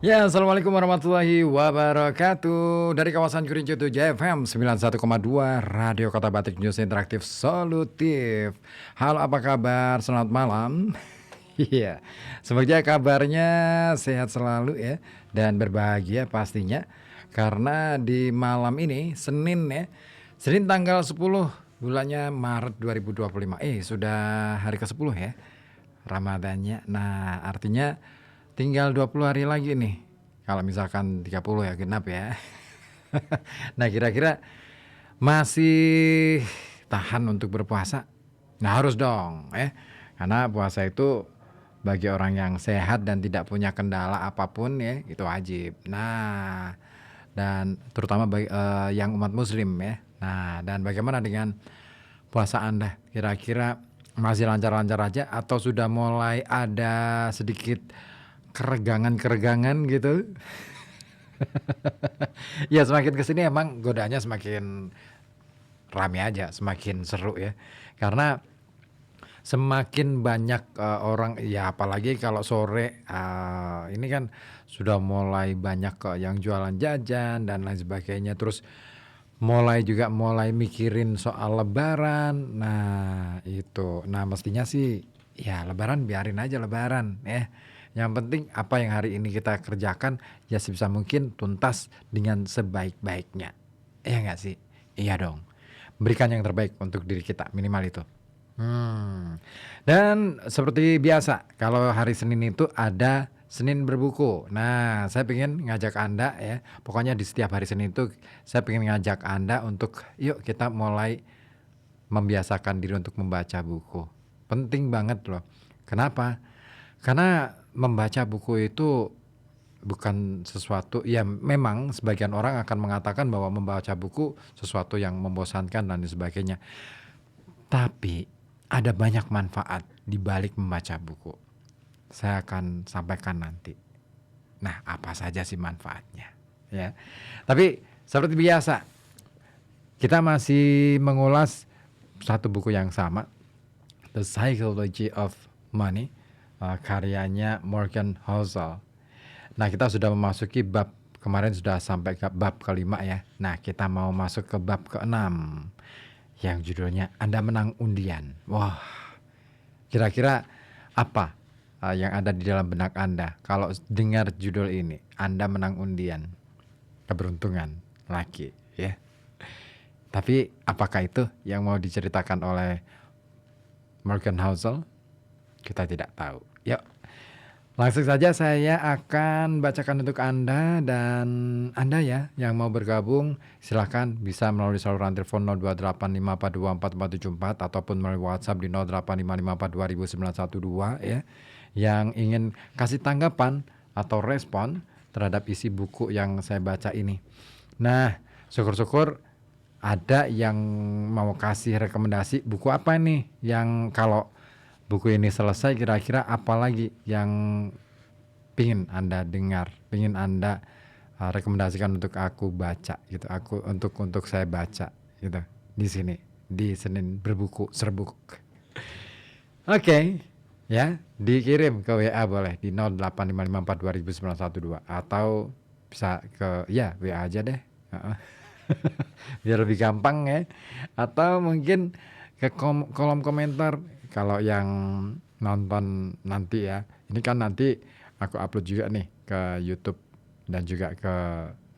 Ya, assalamualaikum warahmatullahi wabarakatuh. Dari kawasan Kerinci 7 FM 91,2 Radio Kota Batik News Interaktif Solutif. Halo, apa kabar? Selamat malam. Iya, semoga kabarnya sehat selalu ya dan berbahagia pastinya. Karena di malam ini Senin ya, Senin tanggal 10 bulannya Maret 2025. Sudah hari ke-10 ya. Ramadannya. Nah, artinya tinggal 20 hari lagi nih. Kalau misalkan 30 ya genap ya. Nah, kira-kira masih tahan untuk berpuasa? Nah, harus dong, karena puasa itu bagi orang yang sehat dan tidak punya kendala apapun ya, itu wajib. Nah, dan terutama bagi yang umat muslim ya. Nah, dan bagaimana dengan puasa Anda? Kira-kira masih lancar-lancar aja atau sudah mulai ada sedikit keregangan-keregangan gitu? Ya, semakin kesini emang godaannya semakin rame aja, semakin seru ya. Karena semakin banyak orang ya, apalagi kalau sore ini kan sudah mulai banyak yang jualan jajan dan lain sebagainya. Terus mulai mikirin soal lebaran. Nah, itu. Nah, mestinya sih ya lebaran biarin aja lebaran ya. Yang penting apa yang hari ini kita kerjakan ya sebisa mungkin tuntas dengan sebaik-baiknya. Iya nggak sih? Iya dong. Berikan yang terbaik untuk diri kita, minimal itu. Dan seperti biasa, kalau hari Senin itu ada Senin berbuku. Nah, saya pengen ngajak Anda ya, pokoknya di setiap hari Senin itu saya pengen ngajak Anda untuk yuk kita mulai membiasakan diri untuk membaca buku. Penting banget loh. Kenapa? Karena membaca buku itu bukan sesuatu ya, memang sebagian orang akan mengatakan bahwa membaca buku sesuatu yang membosankan dan sebagainya. Tapi ada banyak manfaat di balik membaca buku. Saya akan sampaikan nanti. Nah, apa saja sih manfaatnya? Ya. Tapi seperti biasa, kita masih mengulas satu buku yang sama, The Psychology of Money, karyanya Morgan Housel. Nah, kita sudah memasuki bab, kemarin sudah sampai ke bab kelima ya. Nah, kita mau masuk ke bab keenam yang judulnya Anda Menang Undian. Wah, kira-kira apa yang ada di dalam benak Anda kalau dengar judul ini? Anda menang undian, keberuntungan laki ya. Tapi apakah itu yang mau diceritakan oleh Morgan Housel? Kita tidak tahu. Yuk, langsung saja saya akan bacakan untuk Anda, dan Anda ya yang mau bergabung silakan bisa melalui saluran telepon 0285424474 ataupun melalui WhatsApp di 0855422912 ya. Yang ingin kasih tanggapan atau respon terhadap isi buku yang saya baca ini. Nah, syukur-syukur ada yang mau kasih rekomendasi buku apa nih yang kalau buku ini selesai kira-kira apa lagi yang pingin Anda dengar, pingin Anda rekomendasikan untuk aku baca gitu, aku untuk saya baca gitu di sini di Senin berbuku serbuk. Oke, ya dikirim ke WA boleh di 0855422912 atau bisa ke ya WA aja deh. Biar lebih gampang ya. Atau mungkin ke kolom komentar kalau yang nonton nanti ya. Ini kan nanti aku upload juga nih ke YouTube dan juga ke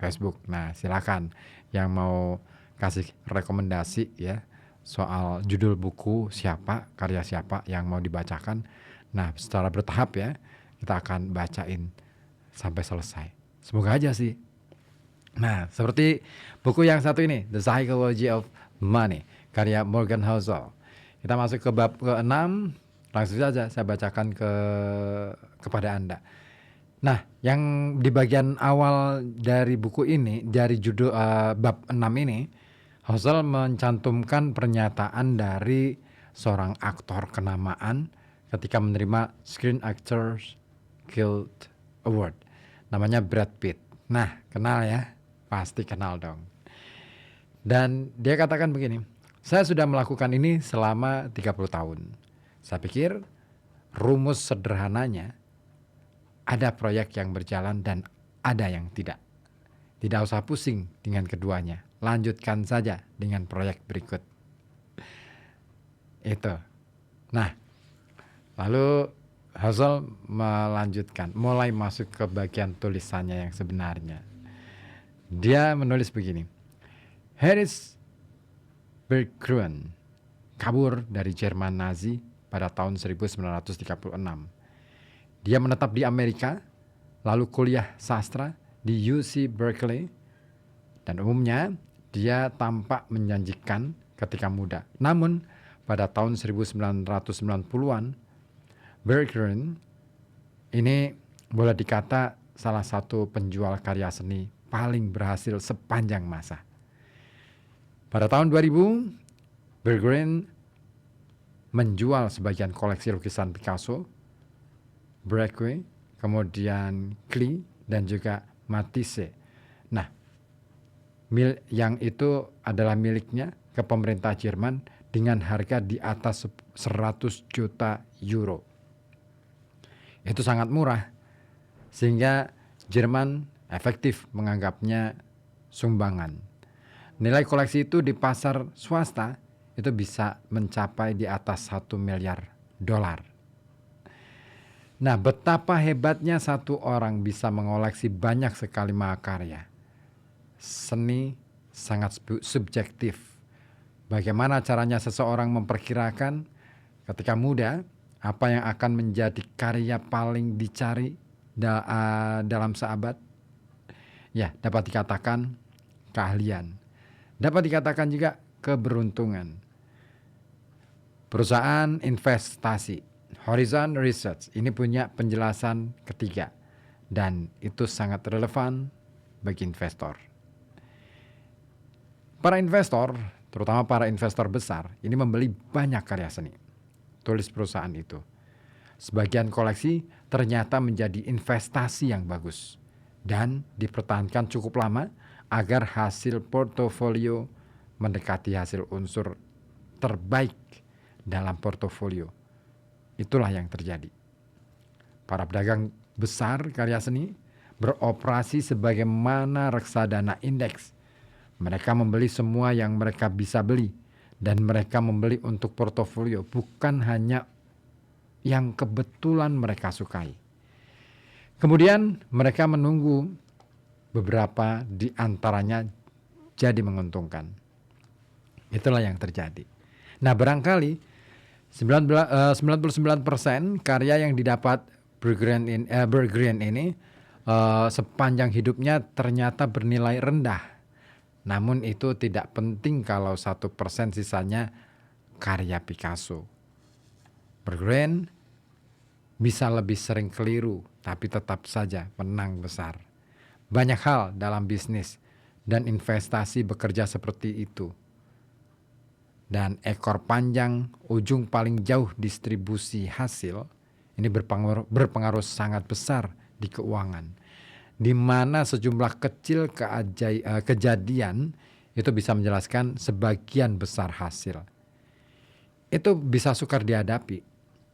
Facebook. Nah, silakan yang mau kasih rekomendasi ya soal judul buku siapa, karya siapa yang mau dibacakan. Nah, secara bertahap ya kita akan bacain sampai selesai. Semoga aja sih. Nah, seperti buku yang satu ini, The Psychology of Money, karya Morgan Housel. Kita masuk ke bab ke-6, langsung saja saya bacakan kepada Anda. Nah, yang di bagian awal dari buku ini, dari judul bab 6 ini, Housel mencantumkan pernyataan dari seorang aktor kenamaan ketika menerima Screen Actors Guild Award. Namanya Brad Pitt. Nah, kenal ya? Pasti kenal dong. Dan dia katakan begini, saya sudah melakukan ini selama 30 tahun. Saya pikir rumus sederhananya Ada proyek yang berjalan dan ada yang tidak. Tidak usah pusing dengan keduanya. Lanjutkan saja dengan proyek berikut. Itu. Nah, lalu Hazel melanjutkan, mulai masuk ke bagian tulisannya yang sebenarnya. Dia menulis begini. Harris Berggruen kabur dari Jerman Nazi pada tahun 1936. Dia menetap di Amerika, lalu kuliah sastra di UC Berkeley, dan umumnya dia tampak menjanjikan ketika muda. Namun pada tahun 1990-an, Berggruen ini boleh dikata salah satu penjual karya seni paling berhasil sepanjang masa. Pada tahun 2000, Berggruen menjual sebagian koleksi lukisan Picasso, Breguet, kemudian Klee, dan juga Matisse. Nah, yang itu adalah miliknya ke pemerintah Jerman dengan harga di atas 100 juta euro. Itu sangat murah, sehingga Jerman efektif menganggapnya sumbangan. Nilai koleksi itu di pasar swasta itu bisa mencapai di atas 1 miliar dolar. Nah, betapa hebatnya satu orang bisa mengoleksi banyak sekali mahakarya. Seni sangat subjektif. Bagaimana caranya seseorang memperkirakan ketika muda apa yang akan menjadi karya paling dicari dalam seabad? Ya, dapat dikatakan keahlian. Dapat dikatakan juga keberuntungan. Perusahaan investasi Horizon Research ini punya penjelasan ketiga, dan itu sangat relevan bagi investor. Para investor, terutama para investor besar, ini membeli banyak karya seni. Tulis perusahaan itu. Sebagian koleksi ternyata menjadi investasi yang bagus dan dipertahankan cukup lama agar hasil portofolio mendekati hasil unsur terbaik dalam portofolio. Itulah yang terjadi. Para pedagang besar karya seni beroperasi sebagaimana reksadana indeks. Mereka membeli semua yang mereka bisa beli, dan mereka membeli untuk portofolio, bukan hanya yang kebetulan mereka sukai. Kemudian mereka menunggu beberapa di antaranya jadi menguntungkan. Itulah yang terjadi. Nah, barangkali 99% karya yang didapat Berggruen ini sepanjang hidupnya ternyata bernilai rendah. Namun itu tidak penting kalau 1% sisanya karya Picasso. Berggruen bisa lebih sering keliru, tapi tetap saja menang besar. Banyak hal dalam bisnis dan investasi bekerja seperti itu. Dan ekor panjang, ujung paling jauh distribusi hasil, ini berpengaruh sangat besar di keuangan. Di mana sejumlah kecil kejadian itu bisa menjelaskan sebagian besar hasil. Itu bisa sukar dihadapi,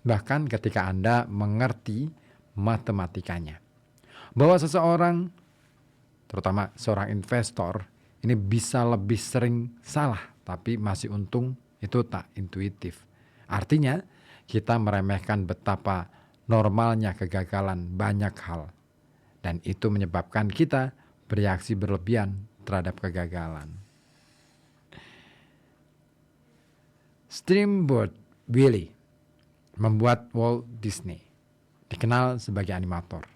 bahkan ketika Anda mengerti matematikanya. Bahwa seseorang, terutama seorang investor, ini bisa lebih sering salah, tapi masih untung itu tak intuitif. Artinya, kita meremehkan betapa normalnya kegagalan banyak hal. Dan itu menyebabkan kita bereaksi berlebihan terhadap kegagalan. Steamboat Willie membuat Walt Disney, dikenal sebagai animator.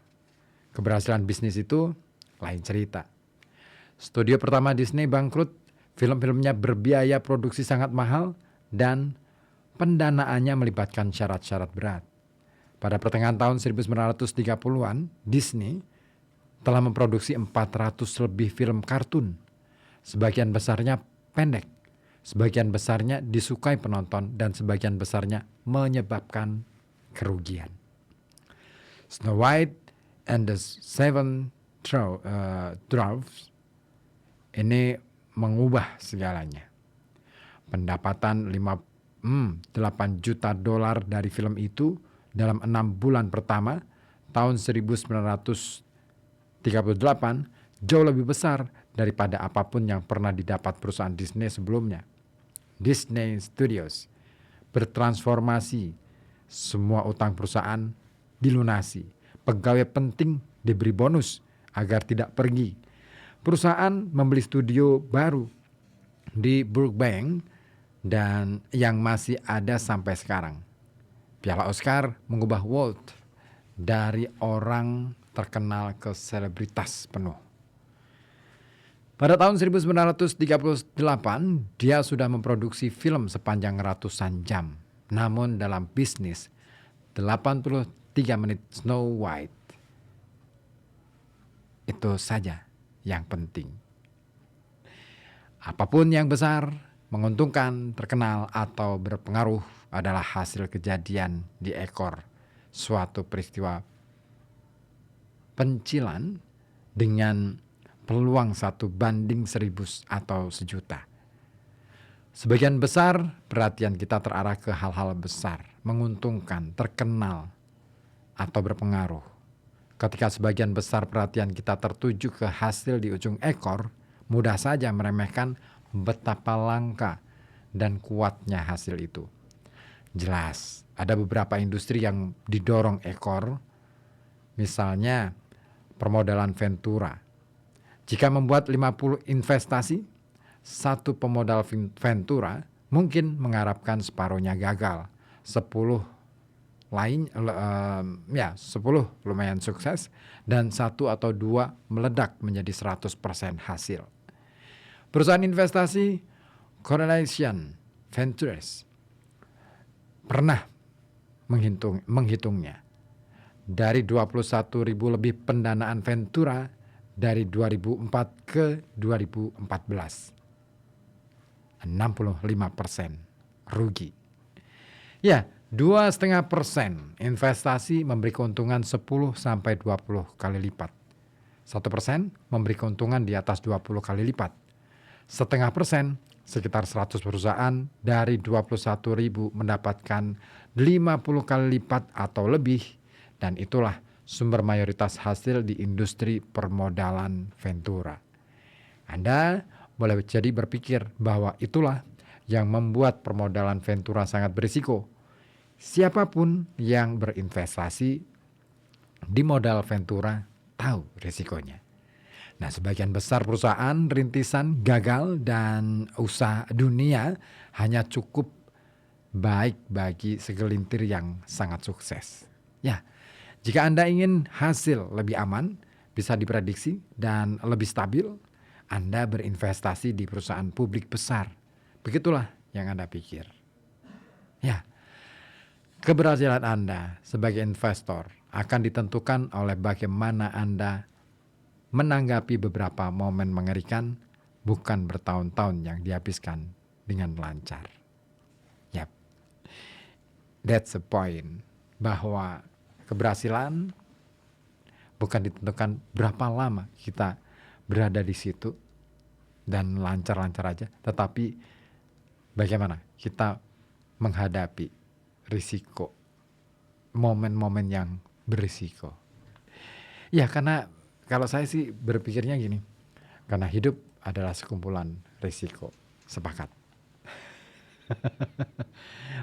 Keberhasilan bisnis itu lain cerita. Studio pertama Disney bangkrut, film-filmnya berbiaya produksi sangat mahal, dan pendanaannya melibatkan syarat-syarat berat. Pada pertengahan tahun 1930-an, Disney telah memproduksi 400 lebih film kartun. Sebagian besarnya pendek, sebagian besarnya disukai penonton, dan sebagian besarnya menyebabkan kerugian. Snow White and the Seven Dwarfs ini mengubah segalanya. Pendapatan 8 juta dolar dari film itu dalam 6 bulan pertama tahun 1938 jauh lebih besar daripada apapun yang pernah didapat perusahaan Disney sebelumnya. Disney Studios bertransformasi, semua utang perusahaan dilunasi, pegawai penting diberi bonus agar tidak pergi. Perusahaan membeli studio baru di Burbank dan yang masih ada sampai sekarang. Piala Oscar mengubah Walt dari orang terkenal ke selebritas penuh. Pada tahun 1938, dia sudah memproduksi film sepanjang ratusan jam. Namun dalam bisnis, 83 menit Snow White itu saja yang penting. Apapun yang besar, menguntungkan, terkenal, atau berpengaruh adalah hasil kejadian di ekor suatu peristiwa pencilan dengan peluang 1:1000 atau 1.000.000. Sebagian besar perhatian kita terarah ke hal-hal besar, menguntungkan, terkenal, atau berpengaruh. Ketika sebagian besar perhatian kita tertuju ke hasil di ujung ekor, mudah saja meremehkan betapa langka dan kuatnya hasil itu. Jelas, ada beberapa industri yang didorong ekor, misalnya permodalan Ventura. Jika membuat 50 investasi, satu pemodal Ventura mungkin mengharapkan separuhnya gagal. 10 lumayan sukses dan 1 atau 2 meledak menjadi 100% hasil. Perusahaan investasi Correlation Ventures pernah menghitungnya. Dari 21.000 lebih pendanaan Ventura dari 2004 ke 2014. 65% rugi. Ya, 2,5% investasi memberi keuntungan 10 sampai 20 kali lipat. 1% memberi keuntungan di atas 20 kali lipat. 0,5%, sekitar 100 perusahaan dari 21.000 mendapatkan 50 kali lipat atau lebih, dan itulah sumber mayoritas hasil di industri permodalan Ventura. Anda boleh jadi berpikir bahwa itulah yang membuat permodalan Ventura sangat berisiko. Siapapun yang berinvestasi di modal Ventura tahu risikonya. Nah, sebagian besar perusahaan rintisan gagal dan usaha dunia hanya cukup baik bagi segelintir yang sangat sukses. Ya, jika Anda ingin hasil lebih aman, bisa diprediksi, dan lebih stabil, Anda berinvestasi di perusahaan publik besar. Begitulah yang Anda pikir. Ya, keberhasilan Anda sebagai investor akan ditentukan oleh bagaimana Anda menanggapi beberapa momen mengerikan, bukan bertahun-tahun yang dihabiskan dengan lancar. Yap, that's the point, bahwa keberhasilan bukan ditentukan berapa lama kita berada di situ dan lancar-lancar aja, tetapi bagaimana kita menghadapi risiko, momen-momen yang berisiko. Ya, karena kalau saya sih berpikirnya gini, karena hidup adalah sekumpulan risiko. Sepakat.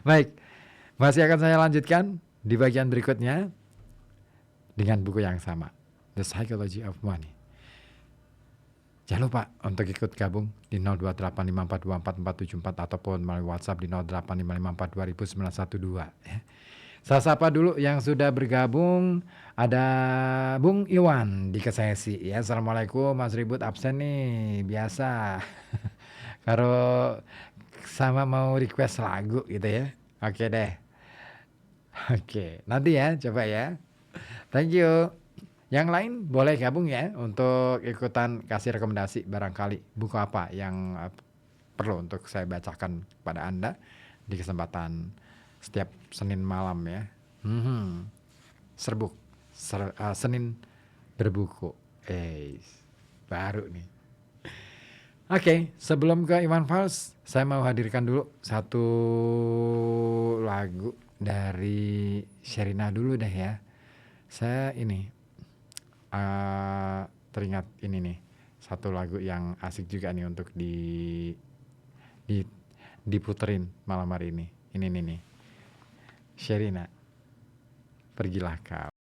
Baik, masih akan saya lanjutkan di bagian berikutnya dengan buku yang sama, The Psychology of Money. Jangan lupa untuk ikut gabung di 0285424474 ataupun melalui WhatsApp di 0855420912 ya. Saya sapa dulu yang sudah bergabung. Ada Bung Iwan di Kesesi ya. Assalamualaikum, Mas Ribut absen nih biasa. Kalau sama mau request lagu gitu ya. Oke deh. Oke, nanti ya coba ya. Thank you. Yang lain boleh gabung ya untuk ikutan kasih rekomendasi, barangkali buku apa yang perlu untuk saya bacakan kepada Anda di kesempatan setiap Senin malam ya. Senin berbuku. Baru nih. Oke, sebelum ke Iwan Fals, saya mau hadirkan dulu satu lagu dari Sherina dulu deh ya. Saya ini teringat ini nih, satu lagu yang asik juga nih untuk di diputerin malam hari ini. Ini nih nih. Sherina, Pergilah Kau.